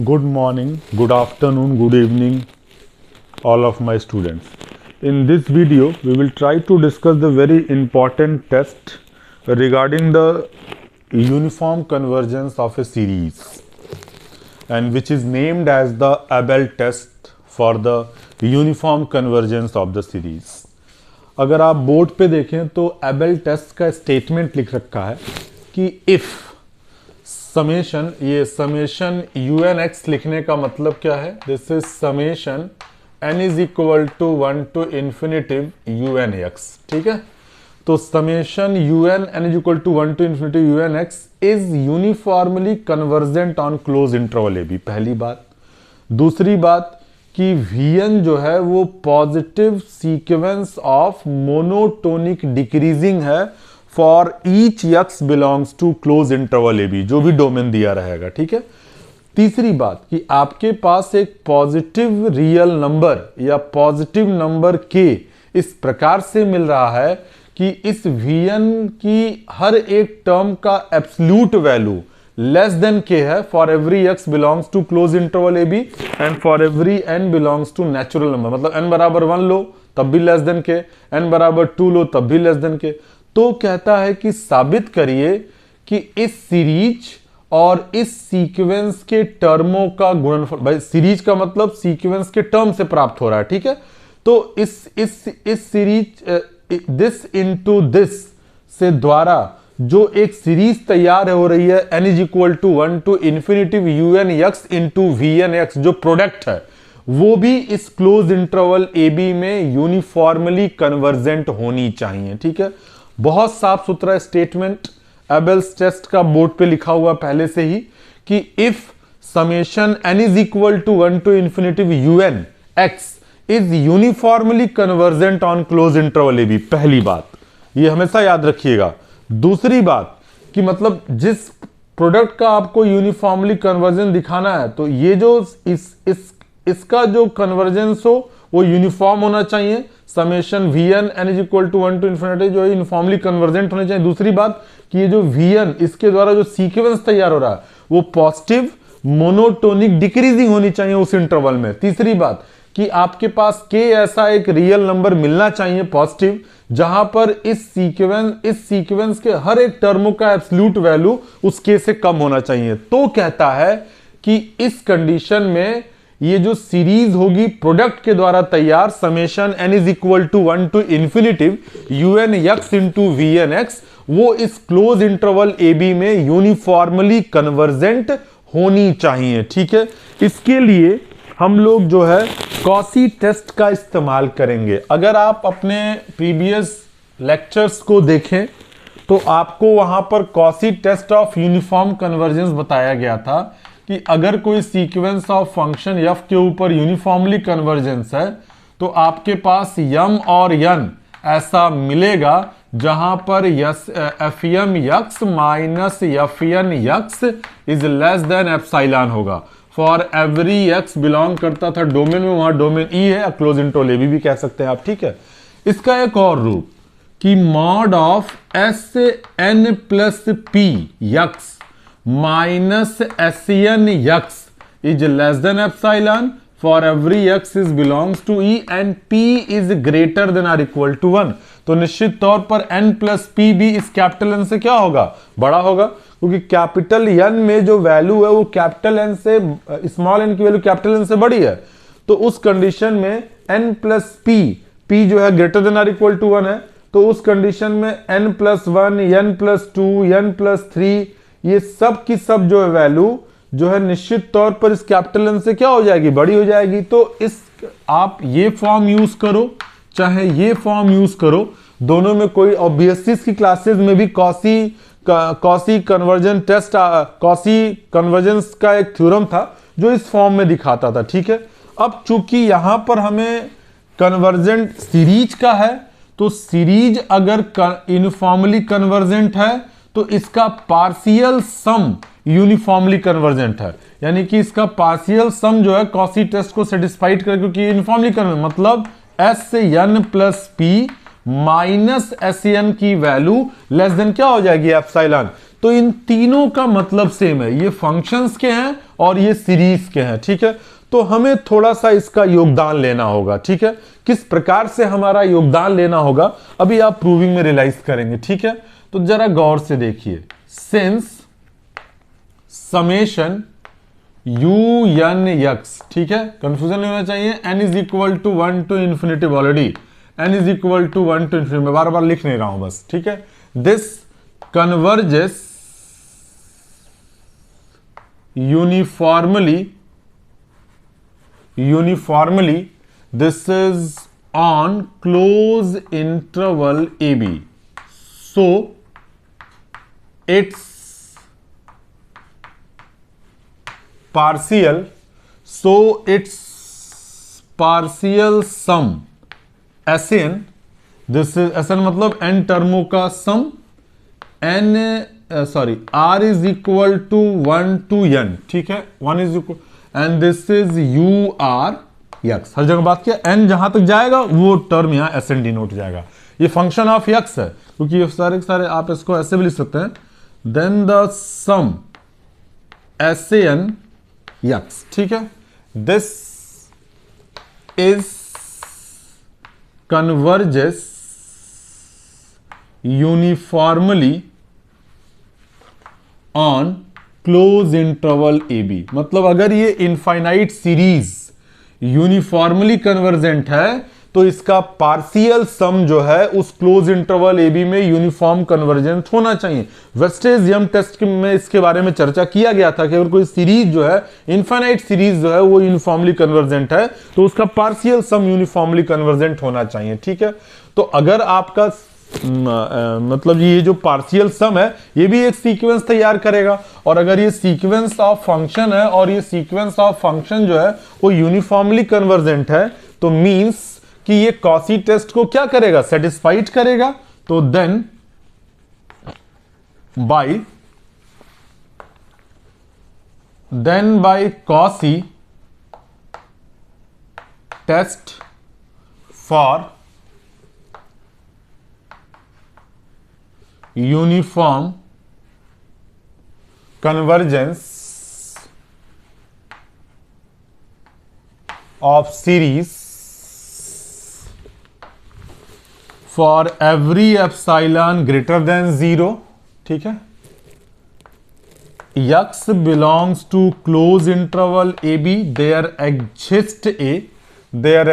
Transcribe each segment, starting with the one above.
Good morning, good afternoon, good evening, all of my students. In this video, we will try to discuss the very important test regarding the uniform convergence of a series, and which is named as the Abel test for the uniform convergence of the series. अगर आप board पे देखें तो Abel test का statement लिख रखा है कि इफ समेशन, ये समेशन यू एन एक्स लिखने का मतलब क्या है, this is summation N is equal to 1 to infinitive U N x. ठीक है, तो summation U N N is equal to 1 to infinitive U N X is uniformly convergent on close interval A B. पहली बात. दूसरी बात कि Vn जो है वो positive sequence of monotonic decreasing है for each x belongs to close interval A B, जो भी डोमेन दिया रहेगा. ठीक है. तीसरी बात कि आपके पास एक पॉजिटिव रियल नंबर या पॉजिटिव नंबर के इस प्रकार से मिल रहा है कि इस Vn की हर एक टर्म का absolute value less than K है for every X belongs to close interval A B and for every N belongs to natural number. मतलब n बराबर 1 लो तब भी लेस देन के, n बराबर 2 लो तब भी लेस देन के. तो कहता है कि साबित करिए कि इस सीरीज और इस सीक्वेंस के टर्मों का गुणनफल, भाई सीरीज का मतलब सीक्वेंस के टर्म से प्राप्त हो रहा है. ठीक है, तो इस सीरीज दिस इनटू दिस से द्वारा जो एक सीरीज तैयार हो रही है n is equal to 1 to infinitive U N X into V N X, जो प्रोडक्ट है वो भी इस क्लोज इंटरवल ए बी में यूनिफॉर्मली कन्वर्जेंट होनी चाहिए. ठीक है, बहुत साफ सुथरा स्टेटमेंट एबेल्स टेस्ट का बोर्ड पे लिखा हुआ पहले से ही कि if summation n is equal to 1 to infinitive U N X is uniformly convergent on close interval A B. पहली बात ये हमेशा याद रखिएगा. दूसरी बात कि मतलब जिस प्रोडक्ट का आपको यूनिफॉर्मली कन्वर्जेंस दिखाना है तो ये जो इसका जो कन्वर्जेंस हो वो यूनिफॉर्म होना चाहिए. Summation V N N is equal to 1 to infinity जो है यूनिफॉर्मली कन्वर्जेंट होने चाहिए. दूसरी बात कि ये जो वी एन इसके द्वारा जो सीक्वेंस तैयार हो रहा है वो पॉजिटिव मोनोटोनिक डिक्रीजिंग होनी चाहिए उस इंटरवल में. तीसरी बात कि आपके पास के ऐसा एक रियल नंबर मिलना चाहिए पॉजिटिव, जहां पर इस सीक्वेंस के हर एक टर्मों का एब्सोल्यूट वैल्यू उस के से कम होना चाहिए. तो कहता है कि इस कंडीशन में ये जो सीरीज होगी प्रोडक्ट के द्वारा तैयार summation n is equal to 1 to infinitive U N X into V N X, वो इस क्लोज इंटरवल ए बी में यूनिफॉर्मली कन्वर्जेंट होनी चाहिए. ठीक है, इसके लिए हम लोग जो है कॉसी टेस्ट का इस्तेमाल करेंगे. अगर आप अपने प्रीवियस लेक्चर्स को देखें तो आपको वहां पर Cauchy test of uniform convergence बताया गया था कि अगर कोई सीक्वेंस ऑफ फंक्शन f के ऊपर यूनिफॉर्मली कन्वर्जेंस है तो आपके पास m और n ऐसा मिलेगा जहां पर F M X minus F N X is less than epsilon होगा फॉर एवरी एक्स बिलोंग करता था डोमेन में, वहां डोमेन ई है, क्लोज इंटरवल ए बी भी कह सकते हैं आप. ठीक है, इसका एक और रूप कि mod of S N plus P X minus S N X is less than epsilon for every X is belongs to E and P is greater than or equal to 1. तो निश्चित तौर पर n प्लस पी भी इस capital N से क्या होगा, बड़ा होगा, क्योंकि कैपिटल एन में जो वैल्यू है वो कैपिटल एन से स्मॉल एन की वैल्यू कैपिटल एन से बड़ी है. तो उस कंडीशन में n प्लस पी जो है greater than or equal to 1 है. तो उस कंडीशन में n plus 1 n plus 2 n plus 3 ये सब की सब जो है वैल्यू जो है निश्चित तौर पर इस कैपिटल एन से क्या हो जाएगी, बड़ी हो जाएगी. तो इस आप ये फॉर्म यूज करो चाहे ये फॉर्म यूज करो, दोनों में कोई, और बीएससी की क्लासेस में भी Cauchy convergence test, Cauchy convergence का एक थ्योरम था जो इस फॉर्म में दिखाता था. ठीक है, अब चूंकि यहां पर हमें कन्वर्जेंट सीरीज का है तो सीरीज अगर यूनिफॉर्मली कन्वर्जेंट है तो इसका पार्शियल सम यूनिफॉर्मली कन्वर्जेंट है, यानी कि इसका पार्शियल सम जो है कॉसी टेस्ट को सेटिस्फाइड करे क्योंकि यूनिफॉर्मली कन्वर्जेंट मतलब S N plus P minus S N की वैल्यू लेस देन क्या हो जाएगी, एप्सिलॉन. तो इन तीनों का मतलब सेम है, ये फंक्शंस के हैं और ये सीरीज के हैं, ठीक है। तो हमें थोड़ा सा इसका योगदान लेना होगा, ठीक है। किस प्रकार से हमारा योगदान लेना होगा अभी आप प्रूविंग में रियलाइज करेंगे, ठीक है। तो जरा गौर से देखिए, since summation U N x, ठीक है, कंफ्यूजन नहीं होना चाहिए, N is equal to 1 to infinity, already N is equal to 1 to infinity, मैं बार बार लिख नहीं रहा हूं बस, ठीक है। This converges uniformly this is on close interval AB, so its partial sum SN, this is SN मतलब n टर्मों का सम, R is equal to 1 to n, ठीक है, 1 is equal and this is you are X, हर जगह बात किया, N जहां तक जाएगा वो टर्म यहां एस एन डिनोट जाएगा, ये फंक्शन ऑफ एक्स है, क्योंकि ये सारे सारे आप इसको ऐसे भी लिख सकते हैं, then the sum S N x, ठीक है, this is converges uniformly on close interval A B, मतलब अगर ये इनफाइनाइट सीरीज यूनिफॉर्मली कन्वर्जेंट है तो इसका पार्शियल सम जो है उस क्लोज इंटरवल ए बी में यूनिफॉर्म कन्वर्जेंट होना चाहिए। वेस्टेज यम टेस्ट में इसके बारे में चर्चा किया गया था कि अगर कोई सीरीज जो है इनफाइनाइट सीरीज जो है वो यूनिफॉर्मली कन्वर्जेंट है तो उसका पार्शियल सम यूनिफॉर्मली कन्वर्जेंट होना चाहिए, ठीक है। तो अगर आपका मतलब ये जो पार्शियल सम है ये भी एक सीक्वेंस तैयार करेगा, और अगर ये सीक्वेंस ऑफ फंक्शन है और ये सीक्वेंस ऑफ फंक्शन जो है वो यूनिफॉर्मली कन्वर्जेंट है तो मींस कि ये कॉसी टेस्ट को क्या करेगा, सेटिस्फाइड करेगा। तो then by Cauchy test for uniform convergence of series for every epsilon greater than 0, ठीक है, x belongs to close interval AB, there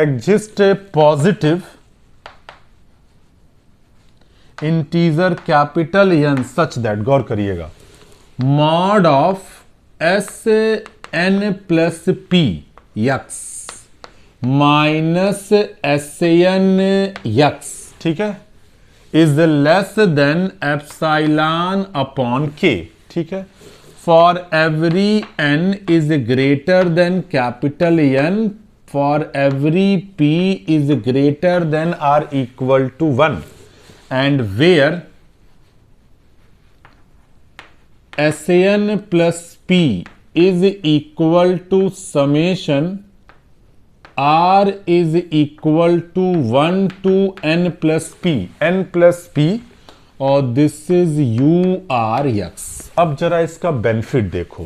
exists a positive integer capital N such that, गौर करिएगा, mod of S N plus p x minus S N x, ठीक है, is less than epsilon upon k, ठीक है, for every n is greater than capital N, for every p is greater than or equal to 1, and where SN plus P is equal to summation R is equal to 1 to n plus P और this is URX। अब जरा इसका benefit देखो,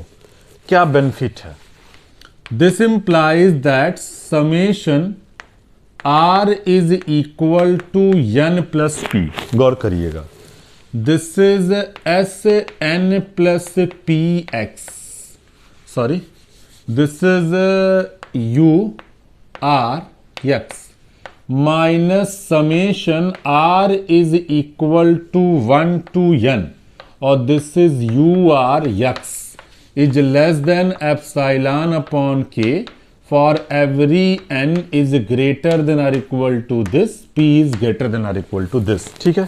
क्या benefit है। This implies that summation R is equal to n plus P, गौर करिएगा, this is S n plus P x, sorry, this is U R x minus summation R is equal to 1 to n और this is U R x is less than epsilon upon k for every n is greater than or equal to this, p is greater than or equal to this, ठीक है।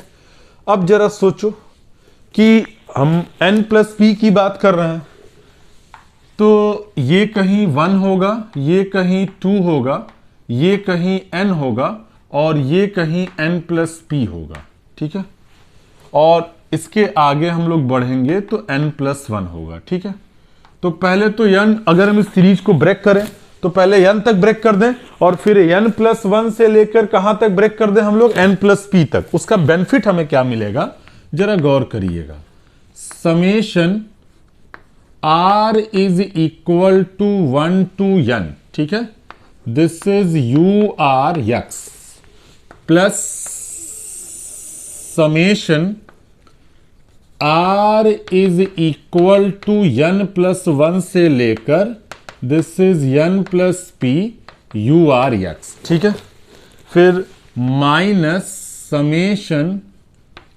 अब जरा सोचो कि हम n plus p की बात कर रहे हैं तो ये कहीं 1 होगा, ये कहीं 2 होगा, ये कहीं n होगा और ये कहीं n प्लस p होगा, ठीक है, और इसके आगे हम लोग बढ़ेंगे तो n प्लस 1 होगा, ठीक है। तो पहले तो n, अगर हम इस सीरीज को ब्रेक करें तो पहले n तक ब्रेक कर दें और फिर n प्लस 1 से लेकर कहां तक ब्रेक कर दें हम लोग, n प्लस p तक। उसका बेनिफिट हमें क्या मिलेगा जरा गौर करिएगा। Summation r is equal to 1 to n, ठीक है, this is you are x plus summation r is equal to n plus 1 से लेकर this is n plus p u are x, ठीक है। फिर minus summation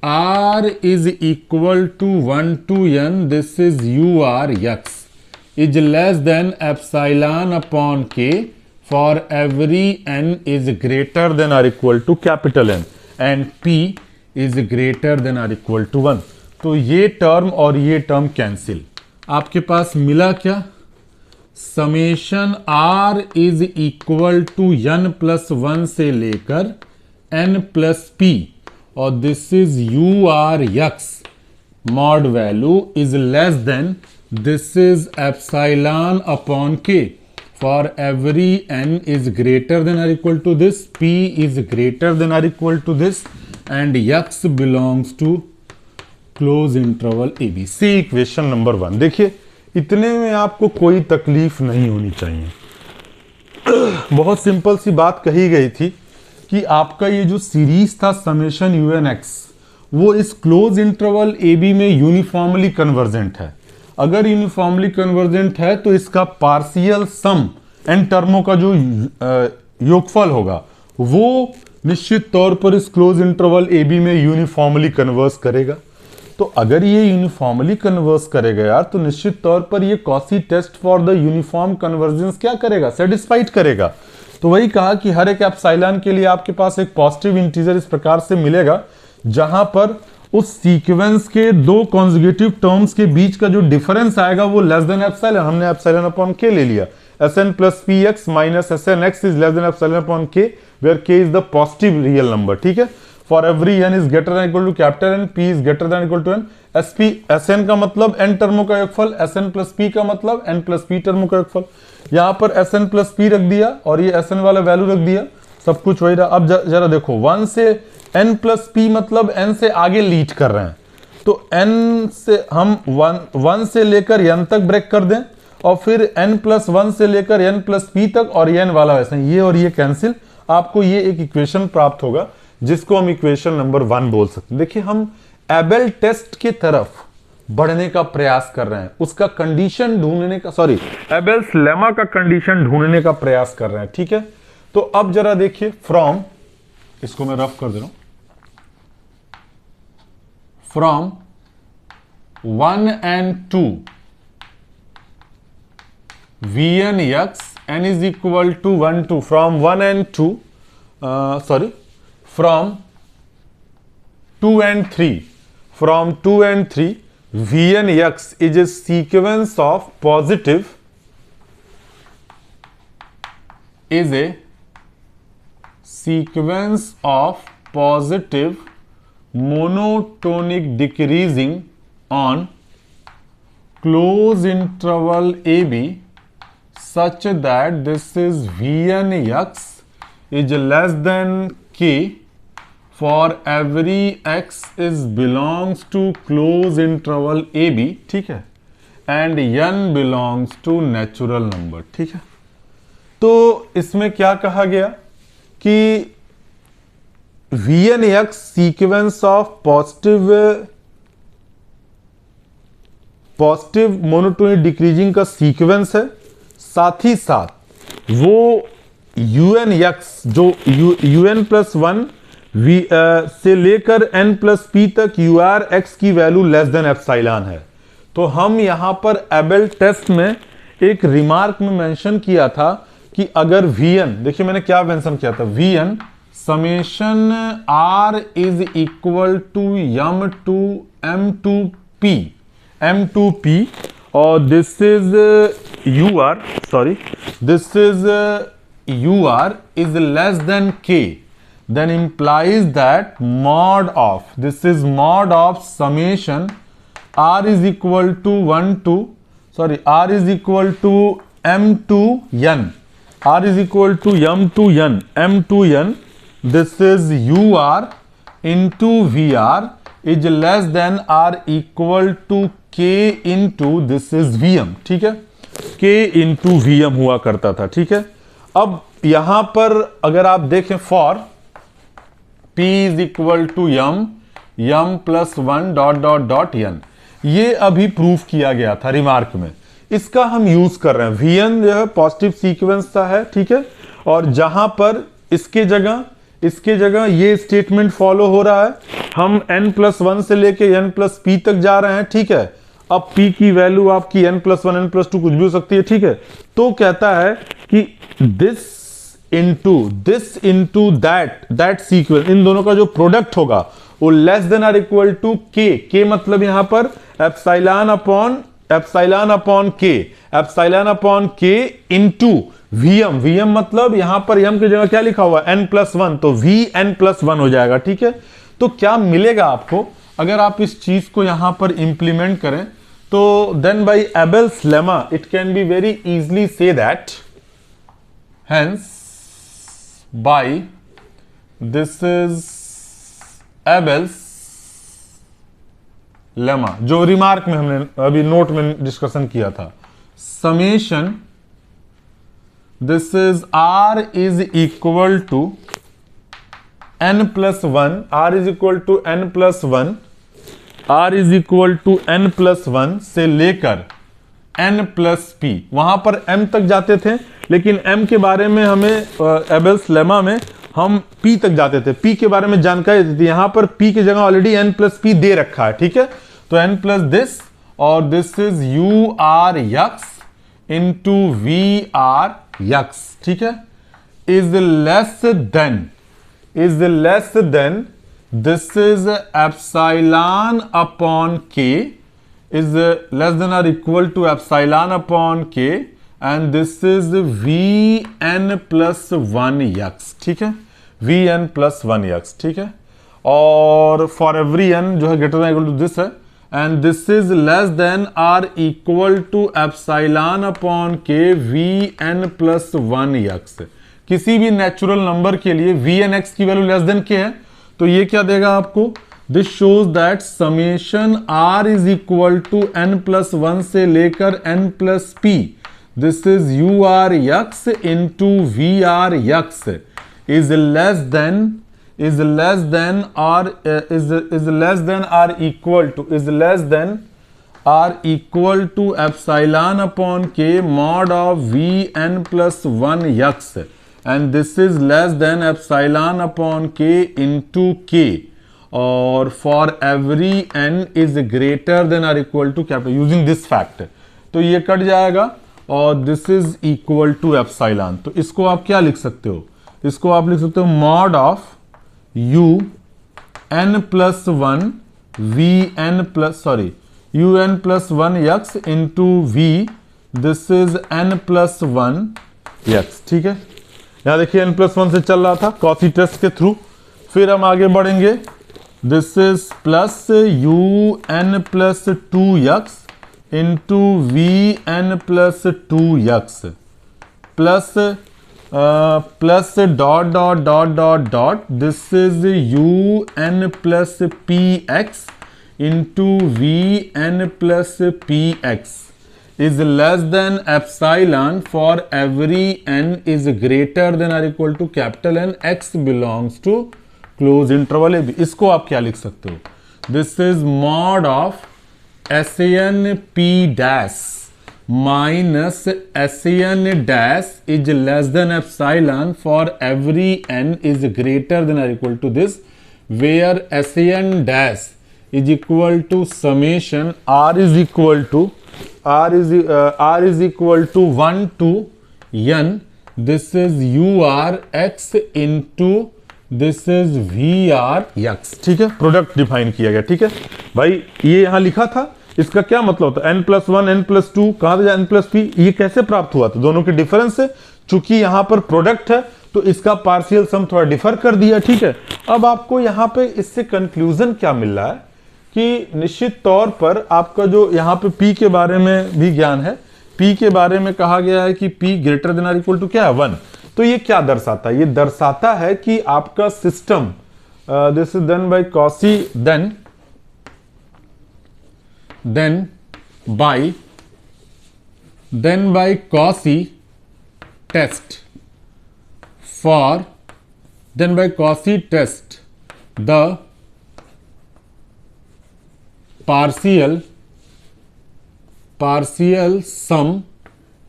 r is equal to 1 to n, this is u r x is less than epsilon upon k for every n is greater than or equal to capital N and p is greater than or equal to 1। तो ये term और ये term cancel, आपके पास मिला क्या, summation r is equal to n plus 1 से लेकर n प्लस p और this is you are x mod value is less than this is epsilon upon k for every n is greater than और equal to this, p is greater than और equal to this and x belongs to close interval A b c. Equation number 1। देखिए इतने में आपको कोई तकलीफ नहीं होनी चाहिए, बहुत सिंपल सी बात कही गई थी कि आपका ये जो सीरीज था समेशन यू एन एक्स वो इस क्लोज इंटरवल ए बी में यूनिफॉर्मली कन्वर्जेंट है। अगर यूनिफॉर्मली कन्वर्जेंट है तो इसका पार्शियल सम एन टर्मों का जो योगफल होगा वो निश्चित तौर पर इस क्लोज इंटरवल ए बी में यूनिफॉर्मली कन्वर्स करेगा। तो अगर ये यूनिफॉर्मली कन्वर्स करेगा यार तो निश्चित तौर पर ये Cauchy test for the uniform convergence क्या करेगा, सेटिस्फाइड करेगा। तो वही कहा कि हर एक एप्सिलॉन के लिए आपके पास एक पॉजिटिव इंटीजर इस प्रकार से मिलेगा जहां पर उस सीक्वेंस के दो कॉन्जुगेटिव टर्म्स के बीच का जो डिफरेंस आएगा वो लेस देन एप्सिलॉन, हमने एप्सिलॉन अपॉन के ले लिया, Sn plus p x minus Sn x is less than epsilon upon k where k is the positive real number, ठीक है। For every n is greater than equal to capital N, p is greater than equal to n, Sn का मतलब n टर्मों का योगफल, Sn plus p का मतलब n plus p टर्मों का योगफल। यहाँ पर Sn प्लस p रख दिया और ये Sn वाला वैल्यू रख दिया, सब कुछ वही रहा। अब जरा देखो 1 से n प्लस p मतलब n से आगे लीड कर रहे हैं, तो n से हम 1 से लेकर n तक ब्रेक कर दें और फिर n प्लस 1 से लेकर n प्लस p तक और n वाला वैसे ये और ये कैंसिल, आपको ये एक इक्वेशन प्राप्त होगा जिसको हम इक्वेशन नंबर 1 बोल सकते हैं। देखिए हम एबेल टेस्ट की तरफ बढ़ने का प्रयास कर रहे हैं, उसका कंडीशन ढूंढने का, सॉरी एबेल्स लेमा का कंडीशन ढूंढने का प्रयास कर रहे हैं, ठीक है। तो अब जरा देखिए फ्रॉम, इसको मैं रफ कर दे रहा हूं, from 1 and 2 Vn x n is equal to 1 to from 1 and 2 from 2 and 3 from 2 and 3 Vn x is a sequence of positive monotonic decreasing on close interval AB such that this is Vn x is less than k for every x is belongs to close interval AB, ठीक है, and n belongs to natural number, ठीक है। तो इसमें क्या कहा गया कि Vn x sequence of positive monotonic decreasing का सीक्वेंस है, साथ ही साथ वो un x जो un प्लस 1 से लेकर n प्लस p तक ur x की वैल्यू लेस देन एप्सिलॉन है। तो हम यहां पर एबेल टेस्ट में एक रिमार्क में मेंशन किया था कि अगर Vn, देखिए मैंने क्या मेंशन किया था, Vn summation r is equal to m2p और this is ur, sorry this is ur is less than k, then implies that mod of, this is mod of summation r is equal to 1 to, sorry r is equal to m to n, r is equal to m to n, m to n, this is ur into vr is less than or equal to k into this is v m, ठीक है, के into VM हुआ करता था, ठीक है। अब यहां पर अगर आप देखें for P is equal to m plus one dot dot dot n, ये अभी प्रूफ किया गया था रिमार्क में, इसका हम यूज कर रहे हैं। Vn जो है पॉजिटिव सीक्वेंस का है, ठीक है, और जहां पर इसके जगह ये स्टेटमेंट फॉलो हो रहा है, हम n+1 से लेके n+p तक जा रहे हैं, ठीक है। अब p की वैल्यू आपकी n+1 n+2 कुछ भी हो सकती है, ठीक है। तो कहता है कि दिस इंटू दैट सीक्वेंस, इन दोनों का जो प्रोडक्ट होगा वो less than or equal to k मतलब यहां पर epsilon upon k into v m मतलब यहां पर एम की जगह क्या लिखा हुआ है n+1, तो vn+1 हो जाएगा, ठीक है। तो क्या मिलेगा आपको अगर आप इस चीज को यहां पर इंप्लीमेंट करें, तो then by Abel's lemma it can be very easily see that hence by this is Abel's lemma, जो रिमार्क में हमने अभी नोट में डिस्कशन किया था, summation this is r is equal to n+1, r is equal to n+1 से लेकर n+p, वहां पर m तक जाते थे, लेकिन m के बारे में हमें एबेल्स लेमा में हम p तक जाते थे, p के बारे में जानकारी देती थी। यहां पर p की जगह ऑलरेडी n+p दे रखा है, ठीक है। तो n प्लस दिस और this is you r x into v r x, ठीक है, is less than this is epsilon upon k, is less than or equal to epsilon upon k, and this is vn+1 x, ठीक है, vn+1 x, ठीक है। और for every n जो है greater than equal to this है, and this is less than or equal to epsilon upon k vn+1 x. किसी भी नेचुरल नंबर के लिए vnx की वैल्यू लेस देन के है, तो ये क्या देगा आपको, this shows that summation r is equal to n+1 से लेकर n+p, this is you r x into v r x is less than or equal to epsilon upon k mod of vn+1 yx, and this is less than epsilon upon k into k, or for every n is greater than or equal to capital, using this fact, तो ये cut जाएगा और this is equal to epsilon. तो इसको आप क्या लिख सकते हो, इसको आप लिख सकते हो mod of u n+1 un+1 x into v, this is n+1 x, ठीक है। यहां देखिए n+1 से चल रहा था कॉची टेस्ट के थ्रू, फिर हम आगे बढ़ेंगे, this is plus un+2 x into vn+2 x plus dot dot dot dot dot, this is un+px into vn+px is less than epsilon for every n is greater than or equal to capital N, x belongs to close interval AB। इसको आप क्या लिख सकते हो, this is mod of SAN P dash minus SAN dash is less than epsilon for every n is greater than or equal to this, where SAN dash is equal to summation r is equal to 1 to n, this is urx into this is vrx, ठीक है। Product define किया गया, ठीक है भाई, ये यहां लिखा था, इसका क्या मतलब होता है n+1 n+2 कहां से n+p, ये कैसे प्राप्त हुआ, तो दोनों के डिफरेंस से, चूंकि यहां पर प्रोडक्ट है तो इसका पार्शियल सम थोड़ा डिफर कर दिया, ठीक है। अब आपको यहां पे इससे कंक्लूजन क्या मिल रहा है कि निश्चित तौर पर आपका जो यहाँ पे P के बारे में भी ज्ञान है, P के बारे में कहा गया है कि P ग्रेटर देन और इक्वल टू क्या है 1, तो ये क्या दर्शाता है, ये दर्शाता है कि आपका system this is done by Cauchy, then then by Cauchy test the partial sum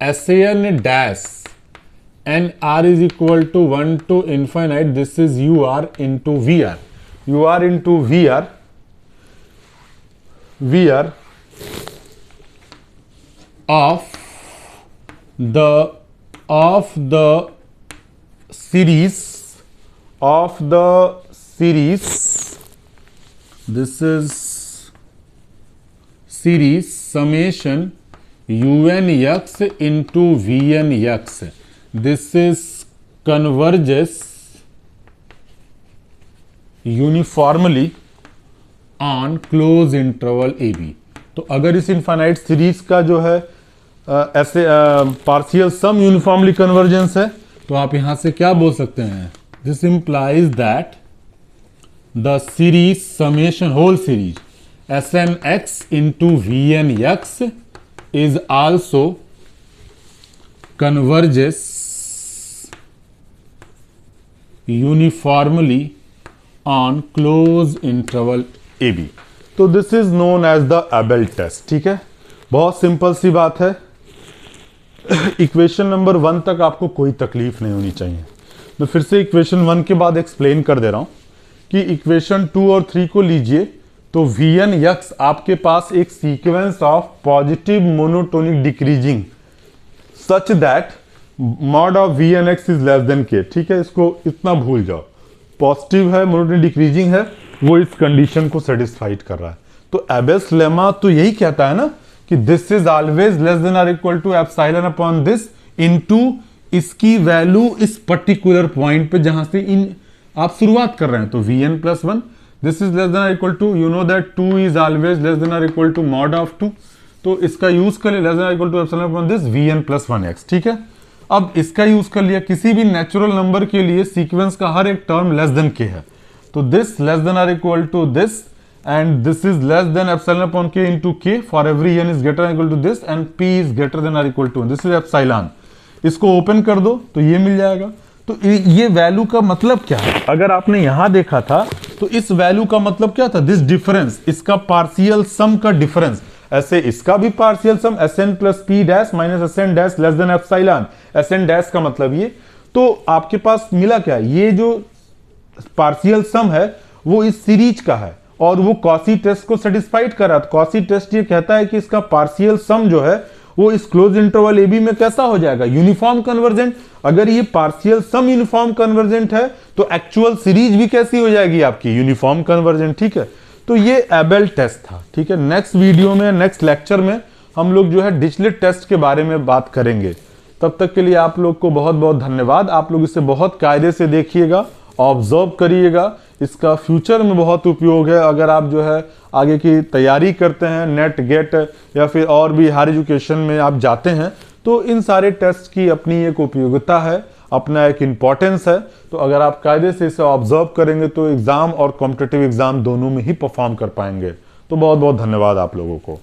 SAN dash and R is equal to 1 to infinite. This is UR into VR. UR into VR of the series. This is series summation UNX into VNX. This is converges uniformly on close interval AB. तो अगर इस infinite series का जो है ऐसे partial सम uniformly convergence है, तो आप यहां से क्या बोल सकते हैं? This implies that the series summation whole series SNX into VNX is also converges uniformly on close interval AB. तो this is known as the Abel test. ठीक है, बहुत सिंपल सी बात है. इक्वेशन नंबर 1 तक आपको कोई तकलीफ नहीं होनी चाहिए. मैं फिर से इक्वेशन 1 के बाद एक्सप्लेन कर दे रहा हूं कि इक्वेशन 2 और 3 को लीजिए तो VNX आपके पास एक sequence of positive monotonic decreasing such that mod of VNX is less then K. ठीक है, इसको इतना भूल जाओ. पॉजिटिव है, मोनोटोनिक डिक्रीजिंग है, वो इस कंडीशन को सेटिस्फाइड कर रहा है. तो एबेल्स लेमा तो यही कहता है ना कि this is always less than और equal to epsilon upon this into इसकी वैल्यू इस पर्टिकुलर पॉइंट पे जहां से इन आप शुरुआत कर रहे हैं. तो Vn plus 1 this is less than और equal to, you know that 2 is always less than और इक्वल टू मॉड ऑफ 2. तो इसका यूज कर लिया लेस देन और equal to epsilon upon this Vn plus 1x. ठीक है, अब इसका यूज कर लिया किसी भी नेचुरल नंबर के लिए सीक्वेंस का हर एक टर्म लेस देन K है. तो दिस लेस देन और equal to this and this is less than epsilon upon K into K for every n is greater than equal to this and P is greater than और equal to this is epsilon. इसको open कर दो तो ये मिल जाएगा. तो ये value का मतलब क्या है? अगर आपने यहां देखा था तो इस वैल्यू का मतलब क्या था? दिस डिफरेंस, इसका पार्शियल सम का डिफरेंस. ऐसे इसका भी पार्शियल सम Sn plus P dash minus Sn dash less than epsilon. Sn dash का मतलब ये. तो आपके पास मिला क्या? ये जो पार्शियल सम है वो इस सीरीज का है और वो कॉसी टेस्ट को सेटिस्फाइड कर रहा था. कॉसी टेस्ट ये कहता है कि इसका पार्शियल सम जो है वो इस क्लोज इंटरवल AB में कैसा हो जाएगा? Uniform convergent. अगर ये पार्शियल सम यूनिफॉर्म कन्वर्जेंट है तो एक्चुअल सीरीज भी कैसी हो जाएगी आपकी? Uniform convergent. ठीक है, तो ये एबेल टेस्ट था. ठीक है, नेक्स्ट वीडियो में, नेक्स्ट लेक्चर में हम लोग जो है डिरिचलेट टेस्ट के बारे में बात करेंगे. तब तक के लिए आप लोग को बहुत बहुत धन्यवाद. आप लोग इसे बहुत कायदे से देखिएगा, ऑब्जर्व करिएगा. इसका फ्यूचर में बहुत उपयोग है. अगर आप जो है आगे की तैयारी करते हैं, नेट गेट या फिर और भी हायर एजुकेशन में आप जाते हैं, तो इन सारे टेस्ट की अपनी एक उपयोगिता है, अपना एक इम्पॉर्टेंस है. तो अगर आप कायदे से इसे ऑब्जर्व करेंगे तो एग्जाम और कॉम्पिटिटिव एग्जाम दोनों में ही परफॉर्म कर पाएंगे. तो बहुत बहुत धन्यवाद आप लोगों को.